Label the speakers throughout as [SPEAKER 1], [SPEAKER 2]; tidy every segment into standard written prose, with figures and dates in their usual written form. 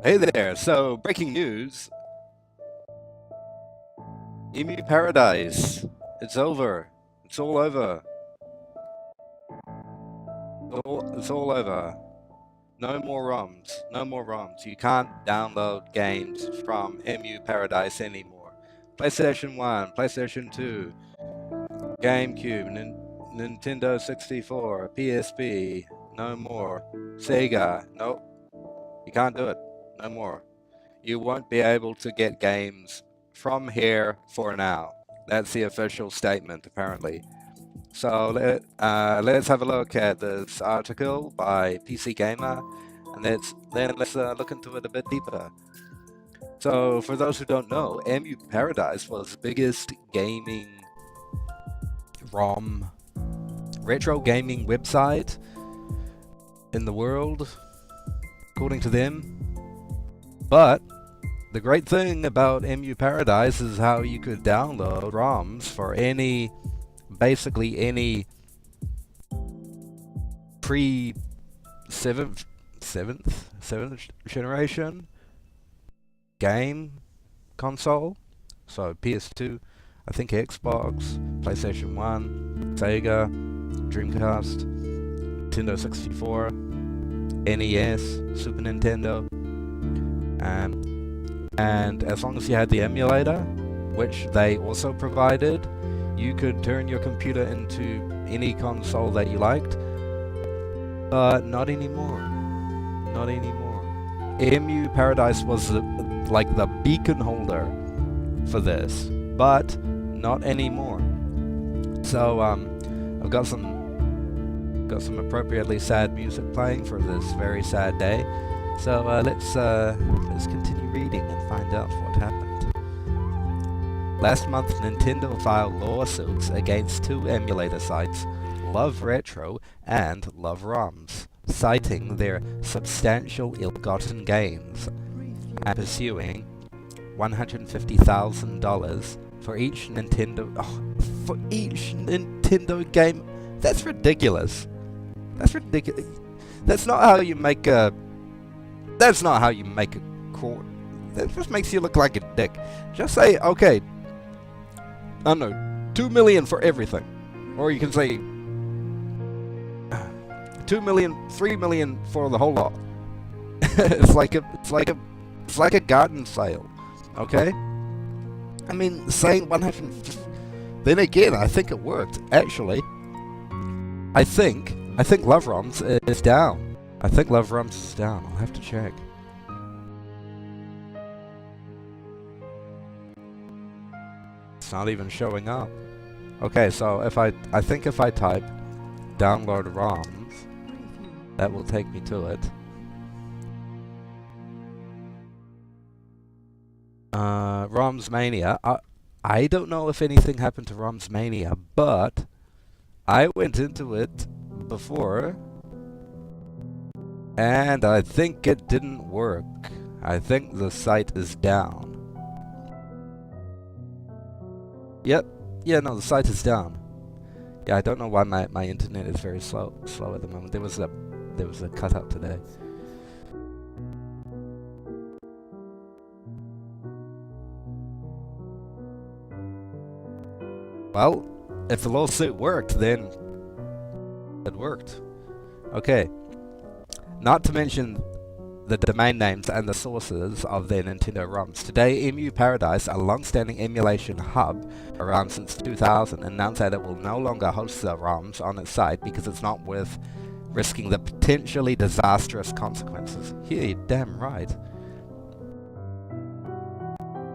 [SPEAKER 1] Hey there, so breaking news. EmuParadise. It's over. It's all over. It's all over. No more ROMs. No more ROMs. You can't download games from EmuParadise anymore. PlayStation 1, PlayStation 2, GameCube, Nintendo 64, PSP. No more. Sega. Nope. You can't do it. No more. You won't be able to get games from here for now. That's the official statement, apparently. So let's have a look at this article by PC Gamer, and let's look into it a bit deeper. So, for those who don't know, EmuParadise was the biggest gaming ROM retro gaming website in the world, according to them. But the great thing about EmuParadise is how you could download ROMs for basically any seventh generation game console. So PS2, I think Xbox, PlayStation 1, Sega, Dreamcast, Nintendo 64, NES, Super Nintendo, and as long as you had the emulator, which they also provided, you could turn your computer into any console that you liked. But not anymore. Not anymore. EmuParadise was like the beacon holder for this, but not anymore. So I've got some appropriately sad music playing for this very sad day. So let's continue reading and find out what happened. Last month, Nintendo filed lawsuits against two emulator sites, Love Retro and Love ROMs, citing their substantial ill-gotten gains and pursuing $150,000 for each Nintendo game. That's ridiculous. That's ridiculous. That's not how you make a court. That just makes you look like a dick. Just say, okay, I don't know, $2 million for everything. Or you can say $2 million, $3 million for the whole lot. It's like a garden sale. Okay? I mean, saying 150. Then again, I think it worked, actually. I think Love ROMs is down. I think Love ROMs is down. I'll have to check. It's not even showing up. Okay, so if I think if I type download ROMs, that will take me to it. ROMs Mania. I don't know if anything happened to ROMs Mania, but I went into it before, and I think it didn't work. I think the site is down. Yep. Yeah, no, the site is down. Yeah, I don't know why my internet is very slow at the moment. There was a cutout today. Well, if the lawsuit worked, then it worked. Okay. Not to mention the domain names and the sources of their Nintendo ROMs. Today, EmuParadise, a long-standing emulation hub around since 2000, announced that it will no longer host the ROMs on its site because it's not worth risking the potentially disastrous consequences. Yeah, you're damn right.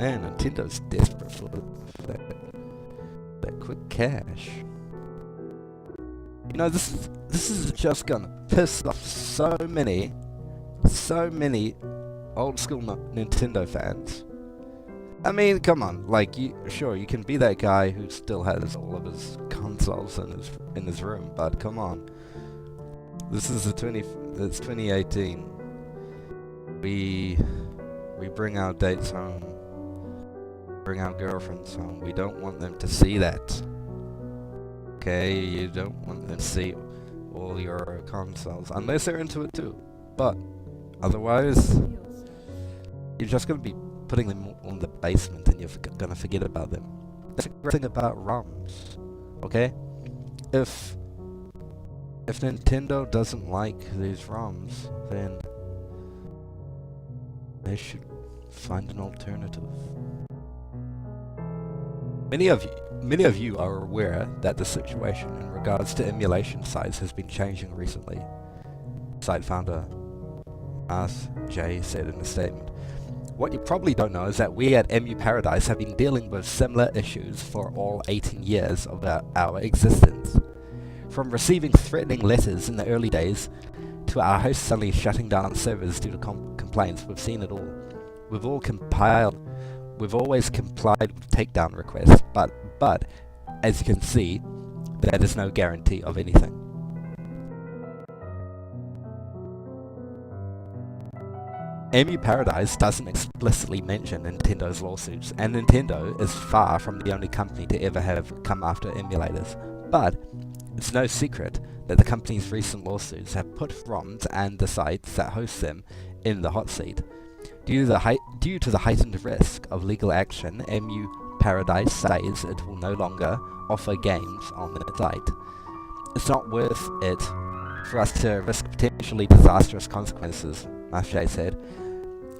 [SPEAKER 1] Man, Nintendo's desperate for that quick cash. You know, this is just gonna piss off so many old school Nintendo fans. I mean, come on, like, sure, you can be that guy who still has all of his consoles in his room, but come on. It's 2018. We bring our dates home, bring our girlfriends home. We don't want them to see that. Okay, you don't want them to see all your consoles, unless they're into it too. But otherwise, you're just going to be putting them on the basement and you're going to forget about them. That's the great thing about ROMs, okay? If Nintendo doesn't like these ROMs, then they should find an alternative. Many of you are aware that the situation in regards to emulation sites has been changing recently. Site founder J said in a statement. What you probably don't know is that we at EmuParadise have been dealing with similar issues for all 18 years of our existence. From receiving threatening letters in the early days to our host suddenly shutting down servers due to complaints, we've seen it all. We've always complied with takedown requests, but as you can see, that is no guarantee of anything. EmuParadise doesn't explicitly mention Nintendo's lawsuits, and Nintendo is far from the only company to ever have come after emulators. But it's no secret that the company's recent lawsuits have put ROMs and the sites that host them in the hot seat. Due to the heightened risk of legal action, EmuParadise says it will no longer offer games on the site. It's not worth it for us to risk potentially disastrous consequences, Mashay said.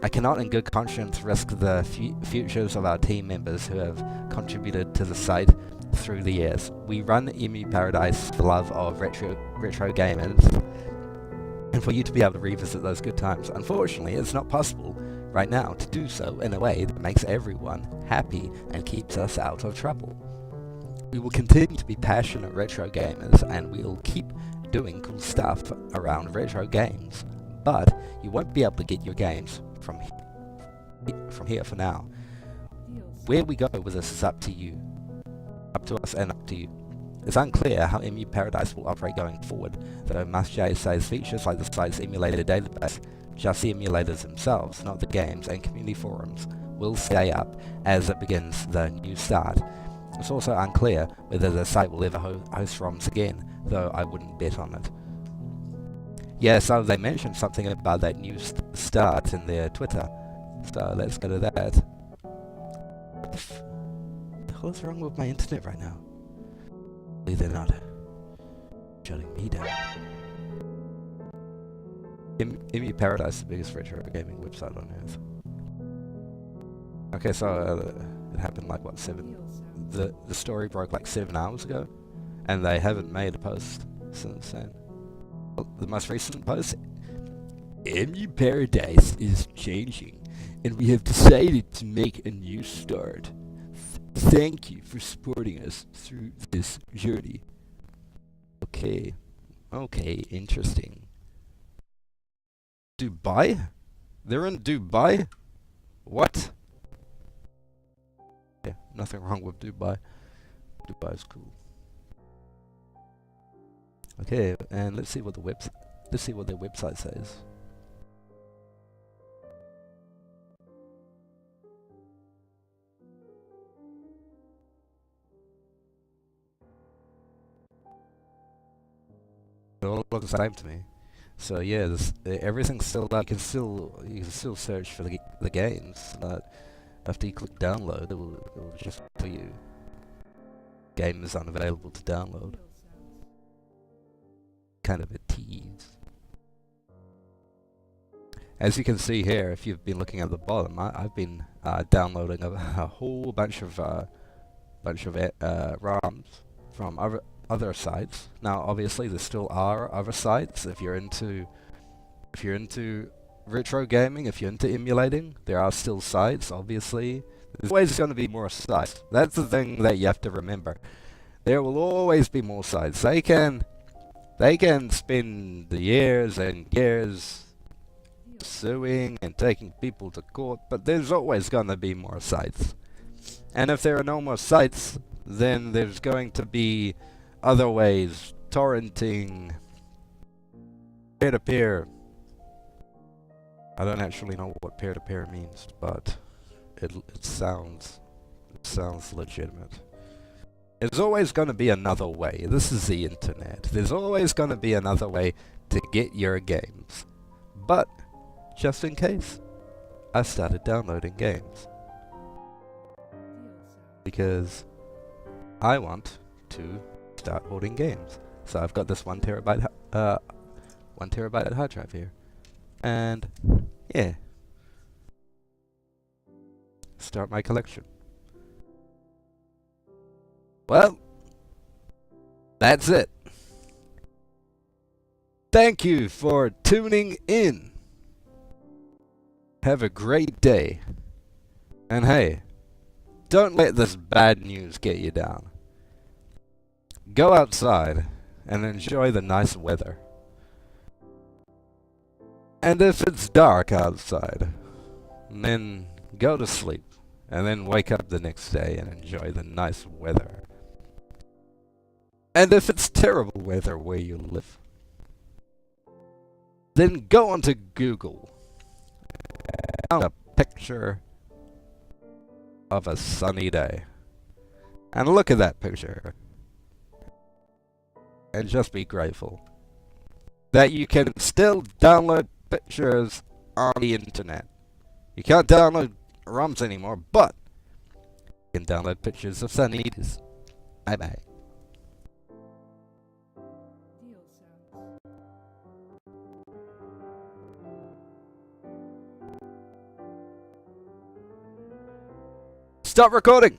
[SPEAKER 1] I cannot in good conscience risk the futures of our team members who have contributed to the site through the years. We run EmuParadise for the love of retro gamers, and for you to be able to revisit those good times. Unfortunately, it's not possible right now to do so in a way that makes everyone happy and keeps us out of trouble. We will continue to be passionate retro gamers, and we'll keep doing cool stuff around retro games, but you won't be able to get your games from here for now. Where we go with this is up to you. Up to us and up to you. It's unclear how EmuParadise will operate going forward, though Masjay says features like the site's emulator database, just the emulators themselves, not the games and community forums, will stay up as it begins the new start. It's also unclear whether the site will ever host ROMs again, though I wouldn't bet on it. Yeah, so they mentioned something about that new start in their Twitter, so let's go to that. What the hell is wrong with my internet right now? They're not shutting me down. EmuParadise is the biggest retro gaming website on earth. Okay, so it happened like what, the story broke like 7 hours ago, and they haven't made a post since then. Well, the most recent post, EmuParadise is changing, and we have decided to make a new start. Thank you for supporting us through this journey. Okay, interesting. Dubai? They're in Dubai? What? Yeah, nothing wrong with Dubai. Dubai's cool. Okay, and let's see what their website says. It all looks the same to me. So yeah, everything's still up. You can still search for the games, but after you click download, it will just tell you game is unavailable to download. Kind of a tease. As you can see here, if you've been looking at the bottom, I've been downloading a whole bunch of ROMs from other sites. Now, obviously, there still are other sites. If you're into retro gaming, if you're into emulating, there are still sites. Obviously, there's always going to be more sites. That's the thing that you have to remember. There will always be more sites. They can spend the years and years suing and taking people to court, but there's always going to be more sites. And if there are no more sites, then there's going to be other ways, torrenting, peer-to-peer. I don't actually know what peer-to-peer means, but it sounds legitimate. There's always going to be another way. This is the internet. There's always going to be another way to get your games. But, just in case, I started downloading games. Because I want to start hoarding games. So I've got this 1 terabyte 1 terabyte hard drive here. And yeah. Start my collection. Well, that's it. Thank you for tuning in. Have a great day. And hey, don't let this bad news get you down. Go outside and enjoy the nice weather. And if it's dark outside, then go to sleep and then wake up the next day and enjoy the nice weather. And if it's terrible weather where you live, then go onto Google and a picture of a sunny day. And look at that picture. And just be grateful that you can still download pictures on the internet. You can't download ROMs anymore, but you can download pictures of sunny days. Bye bye. Stop recording!